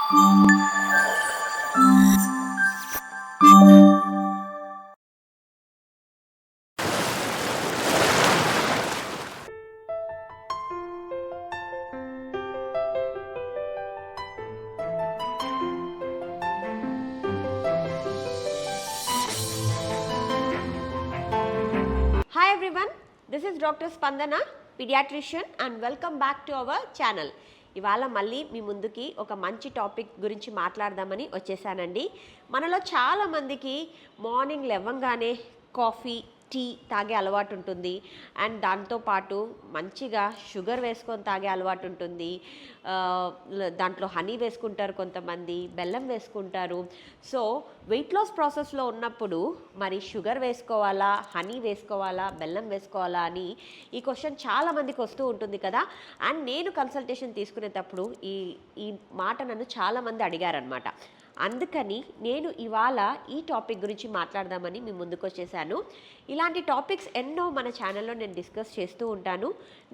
Hi everyone, this is Dr. Spandana, pediatrician, and welcome back to our channel. ఇవాళ మళ్ళీ మీ ముందుకి ఒక మంచి టాపిక్ గురించి మాట్లాడదామని వచ్చేసానండి. మనలో చాలామందికి మార్నింగ్ లేవగానే కాఫీ టీ తాగే అలవాటు ఉంటుంది. అండ్ దాంతోపాటు మంచిగా షుగర్ వేసుకొని తాగే అలవాటు ఉంటుంది. దాంట్లో హనీ వేసుకుంటారు, కొంతమంది బెల్లం వేసుకుంటారు. సో వెయిట్ లాస్ ప్రాసెస్లో ఉన్నప్పుడు మరి షుగర్ వేసుకోవాలా, హనీ వేసుకోవాలా, బెల్లం వేసుకోవాలా అని ఈ క్వశ్చన్ చాలామందికి వస్తూ ఉంటుంది కదా. అండ్ నేను కన్సల్టేషన్ తీసుకునేటప్పుడు ఈ మాట నన్ను చాలామంది అడిగారనమాట. అందుకని నేను ఇవాళ ఈ టాపిక్ గురించి మాట్లాడదామని మీ ముందుకు వచ్చేసాను. ఇలాంటి టాపిక్స్ ఎన్నో మన ఛానల్లో నేను డిస్కస్ చేస్తూ ఉంటాను.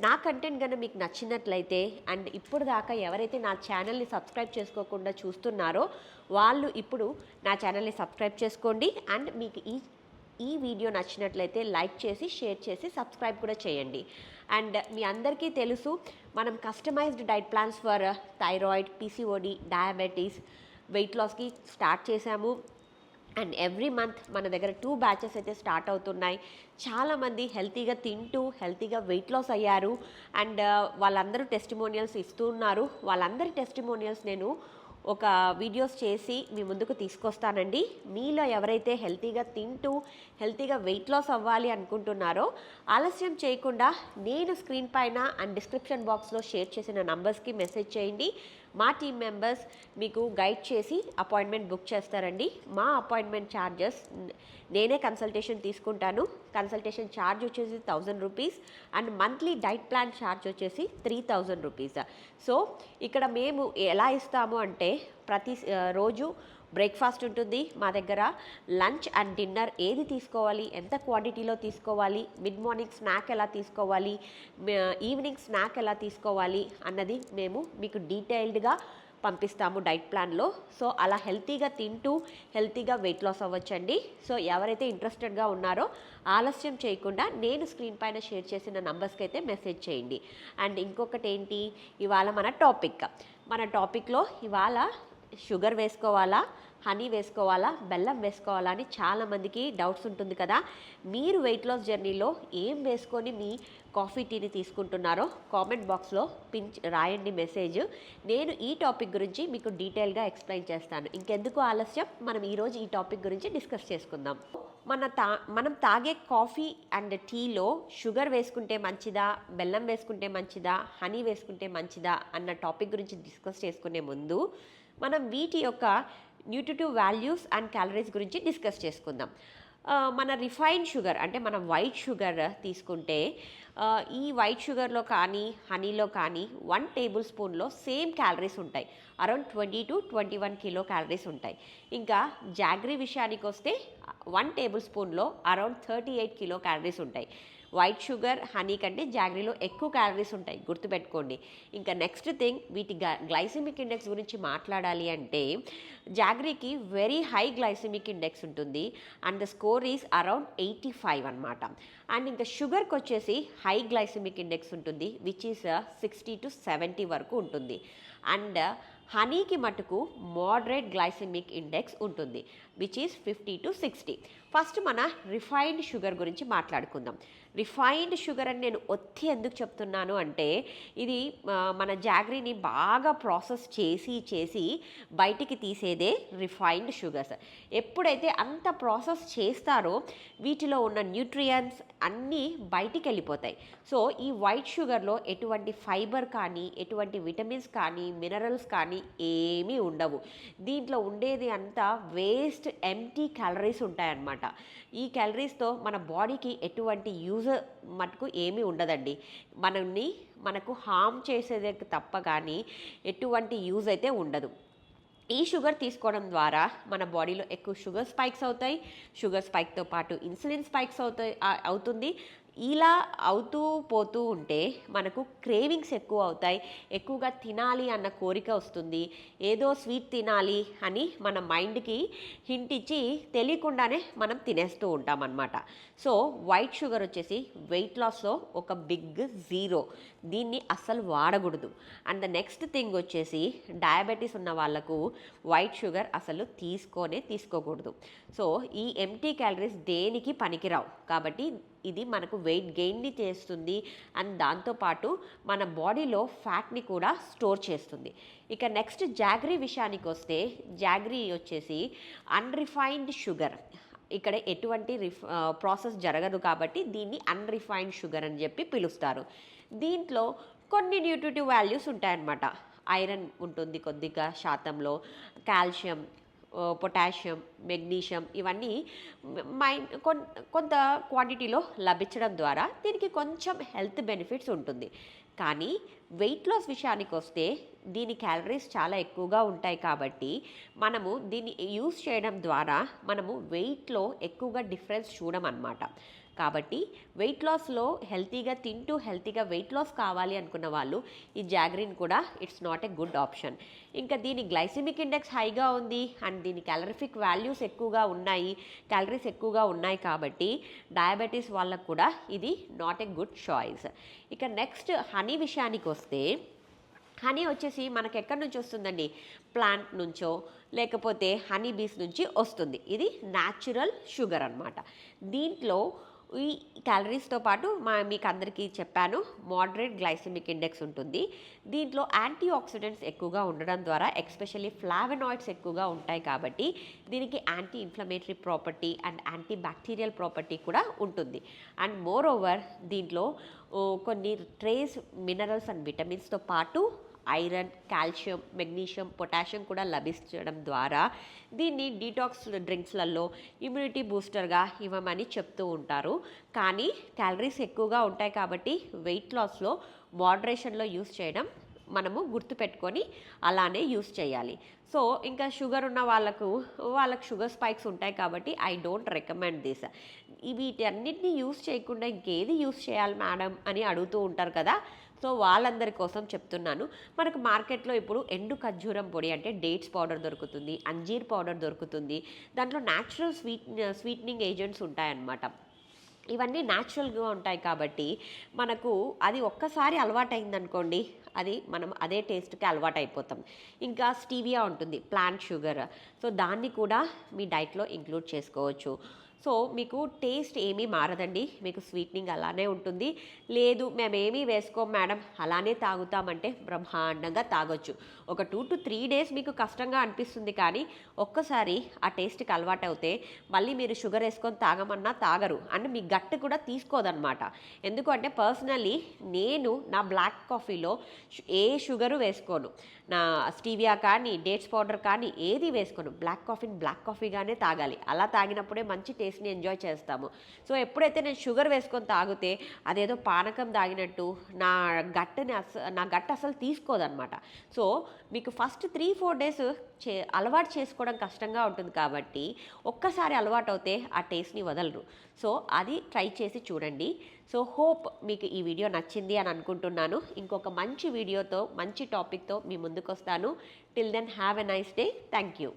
నా కంటెంట్ కనుక మీకు నచ్చినట్లయితే అండ్ ఇప్పుడు దాకా ఎవరైతే నా ఛానల్ని సబ్స్క్రైబ్ చేసుకోకుండా చూస్తున్నారో వాళ్ళు ఇప్పుడు నా ఛానల్ని సబ్స్క్రైబ్ చేసుకోండి. అండ్ మీకు ఈ వీడియో నచ్చినట్లయితే లైక్ చేసి, షేర్ చేసి, సబ్స్క్రైబ్ కూడా చేయండి. అండ్ మీ అందరికీ తెలుసు, మనం customized diet plans for thyroid, PCOD, diabetes, weight లాస్కి స్టార్ట్ చేశాము. అండ్ ఎవ్రీ మంత్ మన దగ్గర 2 బ్యాచెస్ అయితే స్టార్ట్ అవుతున్నాయి. చాలామంది హెల్తీగా తింటూ హెల్తీగా వెయిట్ లాస్ అయ్యారు. అండ్ వాళ్ళందరూ టెస్టిమోనియల్స్ ఇస్తున్నారు. వాళ్ళందరి టెస్టిమోనియల్స్ నేను ఒక వీడియోస్ చేసి మీ ముందుకు తీసుకొస్తానండి. మీలో ఎవరైతే హెల్తీగా తింటూ హెల్తీగా వెయిట్ లాస్ అవ్వాలి అనుకుంటున్నారో ఆలస్యం చేయకుండా నేను స్క్రీన్ పైన అండ్ డిస్క్రిప్షన్ బాక్స్లో షేర్ చేసిన నంబర్స్కి మెసేజ్ చేయండి. మా టీమ్ మెంబర్స్ మీకు గైడ్ చేసి అపాయింట్మెంట్ బుక్ చేస్తారండి. మా అపాయింట్మెంట్ ఛార్జెస్ నేనే కన్సల్టేషన్ తీసుకుంటాను. కన్సల్టేషన్ ఛార్జ్ వచ్చేసి 1000 rupees and monthly diet plan charge వచ్చేసి 3000 రూపీస్. సో ఇక్కడ మేము ఎలా ఇస్తాము అంటే ప్రతి రోజు బ్రేక్ఫాస్ట్ ఉంటుంది మా దగ్గర. లంచ్ అండ్ డిన్నర్ ఏది తీసుకోవాలి, ఎంత క్వాంటిటీలో తీసుకోవాలి, మిడ్ మార్నింగ్ స్నాక్ ఎలా తీసుకోవాలి, ఈవినింగ్ స్నాక్ ఎలా తీసుకోవాలి అన్నది మేము మీకు డీటెయిల్డ్గా పంపిస్తాము డైట్ ప్లాన్లో. సో అలా హెల్తీగా తింటూ హెల్తీగా వెయిట్ లాస్ అవ్వచ్చండి. సో ఎవరైతే ఇంట్రెస్టెడ్గా ఉన్నారో ఆలస్యం చేయకుండా నేను స్క్రీన్ పైన షేర్ చేసిన నంబర్స్కి అయితే మెసేజ్ చేయండి. అండ్ ఇంకొకటి ఏంటి, ఇవాళ మన టాపిక్లో ఇవాళ షుగర్ వేసుకోవాలా, హనీ వేసుకోవాలా, బెల్లం వేసుకోవాలా అని చాలామందికి డౌట్స్ ఉంటుంది కదా. మీరు వెయిట్ లాస్ జర్నీలో ఏం వేసుకొని మీ కాఫీ టీని తీసుకుంటున్నారో కామెంట్ బాక్స్లో రాయండి మెసేజ్. నేను ఈ టాపిక్ గురించి మీకు డీటెయిల్గా ఎక్స్ప్లెయిన్ చేస్తాను. ఇంకెందుకు ఆలస్యం, మనం ఈరోజు ఈ టాపిక్ గురించి డిస్కస్ చేసుకుందాం. మనం తాగే కాఫీ అండ్ టీలో షుగర్ వేసుకుంటే మంచిదా, బెల్లం వేసుకుంటే మంచిదా, హనీ వేసుకుంటే మంచిదా అన్న టాపిక్ గురించి డిస్కస్ చేసుకునే ముందు మనం వీటి యొక్క న్యూట్రిటివ్ వాల్యూస్ అండ్ క్యాలరీస్ గురించి డిస్కస్ చేసుకుందాం. మన రిఫైన్డ్ షుగర్ అంటే మన వైట్ షుగర్ తీసుకుంటే ఈ వైట్ షుగర్లో కానీ హనీలో కానీ 1 టేబుల్ స్పూన్లో సేమ్ క్యాలరీస్ ఉంటాయి. అరౌండ్ 20 to 21 కిలో క్యాలరీస్ ఉంటాయి. ఇంకా జాగ్రీ విషయానికి వస్తే 1 టేబుల్ స్పూన్లో అరౌండ్ 38 కిలో క్యాలరీస్ ఉంటాయి. వైట్ షుగర్, హనీ కంటే జాగ్రీలో ఎక్కువ క్యాలరీస్ ఉంటాయి, గుర్తుపెట్టుకోండి. ఇంకా నెక్స్ట్ థింగ్, వీటి గ్లైసిమిక్ ఇండెక్స్ గురించి మాట్లాడాలి అంటే జాగ్రీకి వెరీ హై గ్లైసిమిక్ ఇండెక్స్ ఉంటుంది and the score is around 85 అనమాట. అండ్ ఇంకా షుగర్కి వచ్చేసి హై గ్లైసిమిక్ ఇండెక్స్ ఉంటుంది విచ్ ఈస్ 60 to 70 వరకు ఉంటుంది. అండ్ హనీకి మటుకు మోడరేట్ గ్లైసిమిక్ ఇండెక్స్ ఉంటుంది విచ్ ఈస్ 50 to 60. ఫస్ట్ మన రిఫైన్డ్ షుగర్ గురించి మాట్లాడుకుందాం. రిఫైన్డ్ షుగర్ అని నేను ఎందుకు చెప్తున్నాను అంటే ఇది మన జాగ్రీని బాగా ప్రాసెస్ చేసి బయటికి తీసేదే రిఫైన్డ్ షుగర్స్. ఎప్పుడైతే అంత ప్రాసెస్ చేస్తారో వీటిలో ఉన్న న్యూట్రియంట్స్ అన్నీ బయటికి వెళ్ళిపోతాయి. సో ఈ వైట్ షుగర్లో ఎటువంటి ఫైబర్ కానీ, ఎటువంటి విటమిన్స్ కానీ, మినరల్స్ కానీ ఏమీ ఉండవు. దీంట్లో ఉండేది అంతా వేస్ట్, ఎంప్టీ క్యాలరీస్ ఉంటాయన్నమాట. ఈ క్యాలరీస్తో మన బాడీకి ఎటువంటి యూజ్ మటుకు ఏమీ ఉండదండి. మనకు హార్మ్ చేసేదే తప్ప కానీ ఎటువంటి యూజ్ అయితే ఉండదు. ఈ షుగర్ తీసుకోవడం ద్వారా మన బాడీలో ఎక్కువ షుగర్ స్పైక్స్ అవుతాయి. షుగర్ స్పైక్తో పాటు ఇన్సులిన్ స్పైక్స్ అవుతుంది. ఇలా అవుతూ పోతూ ఉంటే మనకు క్రేవింగ్స్ ఎక్కువ అవుతాయి, ఎక్కువగా తినాలి అన్న కోరిక వస్తుంది, ఏదో స్వీట్ తినాలి అని మన మైండ్కి హింట్ ఇచ్చి తెలియకుండానే మనం తినేస్తూ ఉంటాం అన్నమాట. సో వైట్ షుగర్ వచ్చేసి వెయిట్ లాస్లో ఒక బిగ్ జీరో, దీన్ని అస్సలు వాడకూడదు. అండ్ ద నెక్స్ట్ థింగ్ వచ్చేసి డయాబెటీస్ ఉన్న వాళ్ళకు వైట్ షుగర్ అసలు తీసుకోకూడదు. సో ఈ ఎంటీ క్యాలరీస్ దేనికి పనికిరావు కాబట్టి ఇది మనకు వెయిట్ గెయిన్ని చేస్తుంది అండ్ దాంతోపాటు మన బాడీలో ఫ్యాట్ని కూడా స్టోర్ చేస్తుంది. ఇక నెక్స్ట్ జాగ్రీ విషయానికి వస్తే, జాగ్రీ వచ్చేసి అన్రిఫైన్డ్ షుగర్. ఇక్కడ ఎటువంటి ప్రాసెస్ జరగదు కాబట్టి దీన్ని అన్రిఫైన్డ్ షుగర్ అని చెప్పి పిలుస్తారు. దీంట్లో కొన్ని న్యూట్రిటివ్ వాల్యూస్ ఉంటాయన్నమాట. ఐరన్ ఉంటుంది కొద్దిగా శాతంలో, కాల్షియం, పొటాషియం, మెగ్నీషియం ఇవన్నీ కొంత క్వాంటిటీలో లభించడం ద్వారా దీనికి కొంచెం హెల్త్ బెనిఫిట్స్ ఉంటుంది. కానీ వెయిట్ లాస్ విషయానికి వస్తే దీని క్యాలరీస్ చాలా ఎక్కువగా ఉంటాయి కాబట్టి మనము దీన్ని యూస్ చేయడం ద్వారా మనము వెయిట్లో ఎక్కువగా డిఫరెన్స్ చూడమన్నమాట. కాబట్టి వెయిట్ లాస్లో హెల్తీగా తింటూ హెల్తీగా వెయిట్ లాస్ కావాలి అనుకున్న వాళ్ళు ఈ జాగ్రీన్ కూడా it's not a good option. ఇంకా దీని గ్లైసిమిక్ ఇండెక్స్ హైగా ఉంది అండ్ దీని క్యాలరిఫిక్ వాల్యూస్ ఎక్కువగా ఉన్నాయి, క్యాలరీస్ ఎక్కువగా ఉన్నాయి కాబట్టి డయాబెటీస్ వాళ్ళకు కూడా ఇది నాట్ ఏ గుడ్ చాయిస్. ఇక నెక్స్ట్ హనీ విషయానికి వస్తే, హనీ వచ్చేసి మనకు ఎక్కడి నుంచి వస్తుందండి? ప్లాంట్ నుంచో లేకపోతే హనీ బీస్ నుంచి వస్తుంది. ఇది న్యాచురల్ షుగర్ అన్నమాట. దీంట్లో ఈ క్యాలరీస్తో పాటు మీకు అందరికీ చెప్పాను మోడరేట్ గ్లైసెమిక్ ఇండెక్స్ ఉంటుంది. దీంట్లో యాంటీ ఆక్సిడెంట్స్ ఎక్కువగా ఉండడం ద్వారా ఎస్పెషల్లీ ఫ్లావనాయిడ్స్ ఎక్కువగా ఉంటాయి కాబట్టి దీనికి anti inflammatory property and anti bacterial property కూడా ఉంటుంది. అండ్ మోర్ ఓవర్ దీంట్లో కొన్ని ట్రేస్ మినరల్స్ అండ్ విటమిన్స్తో పాటు ఐరన్, కాల్షియం, మెగ్నీషియం, పొటాషియం కూడా లభించడం ద్వారా దీన్ని డీటాక్స్ డ్రింక్స్లలో ఇమ్యూనిటీ బూస్టర్గా ఇవ్వమని చెప్తూ ఉంటారు. కానీ క్యాలరీస్ ఎక్కువగా ఉంటాయి కాబట్టి వెయిట్ లాస్లో మోడరేషన్లో యూస్ చేయడం మనము గుర్తుపెట్టుకొని అలానే యూస్ చేయాలి. సో ఇంకా షుగర్ ఉన్న వాళ్ళకు షుగర్ స్పైక్స్ ఉంటాయి కాబట్టి ఐ డోంట్ రికమెండ్ దిస్. వీటన్నిటిని యూస్ చేయకుండా ఇంకేది యూస్ చేయాలి మేడం అని అడుగుతూ ఉంటారు కదా. సో వాళ్ళందరి కోసం చెప్తున్నాను. మనకు మార్కెట్లో ఇప్పుడు ఎండు ఖర్జూరం పొడి అంటే డేట్స్ పౌడర్ దొరుకుతుంది, అంజీర్ పౌడర్ దొరుకుతుంది. దాంట్లో న్యాచురల్ స్వీట్నింగ్ ఏజెంట్స్ ఉంటాయన్నమాట. ఇవన్నీ న్యాచురల్గా ఉంటాయి కాబట్టి మనకు అది ఒక్కసారి అలవాటైందనుకోండి అది మనం అదే టేస్ట్కి అలవాటు అయిపోతాం. ఇంకా స్టీవియా ఉంటుంది, ప్లాంట్ షుగర్. సో దాన్ని కూడా మీ డైట్లో ఇంక్లూడ్ చేసుకోవచ్చు. సో మీకు టేస్ట్ ఏమీ మారదండి, మీకు స్వీట్నింగ్ అలానే ఉంటుంది. లేదు మేమేమీ వేసుకోం మేడం అలానే తాగుతామంటే బ్రహ్మాండంగా తాగొచ్చు. ఒక 2 to 3 డేస్ మీకు కష్టంగా అనిపిస్తుంది కానీ ఒక్కసారి ఆ టేస్ట్కి అలవాటు అవుతే మళ్ళీ మీరు షుగర్ వేసుకొని తాగమన్నా తాగరు అండ్ మీ గట్టు కూడా తీసుకోదన్నమాట. ఎందుకంటే పర్సనల్లీ నేను నా బ్లాక్ కాఫీలో ఏ షుగరు వేసుకోను, నా స్టీవియా కానీ డేట్స్ పౌడర్ కానీ ఏది వేసుకోను. బ్లాక్ కాఫీని బ్లాక్ కాఫీగానే తాగాలి, అలా తాగినప్పుడే మంచి టేస్ట్ని ఎంజాయ్ చేస్తాము. సో ఎప్పుడైతే నేను షుగర్ వేసుకొని తాగితే అదేదో పానకం తాగినట్టు నా గట్టు అసలు తీసుకోదన్నమాట. సో మీకు ఫస్ట్ 3-4 డేస్ అలవాటు చేసుకోవడం కష్టంగా ఉంటుంది కాబట్టి ఒక్కసారి అలవాటు అవుతే ఆ టేస్ట్ని వదలరు. సో అది ట్రై చేసి చూడండి. సో హోప్ మీకు ఈ వీడియో నచ్చింది అని అనుకుంటున్నాను. ఇంకొక మంచి వీడియోతో మంచి టాపిక్తో మీ ముందుకు వస్తాను. Till then have a nice day. Thank you.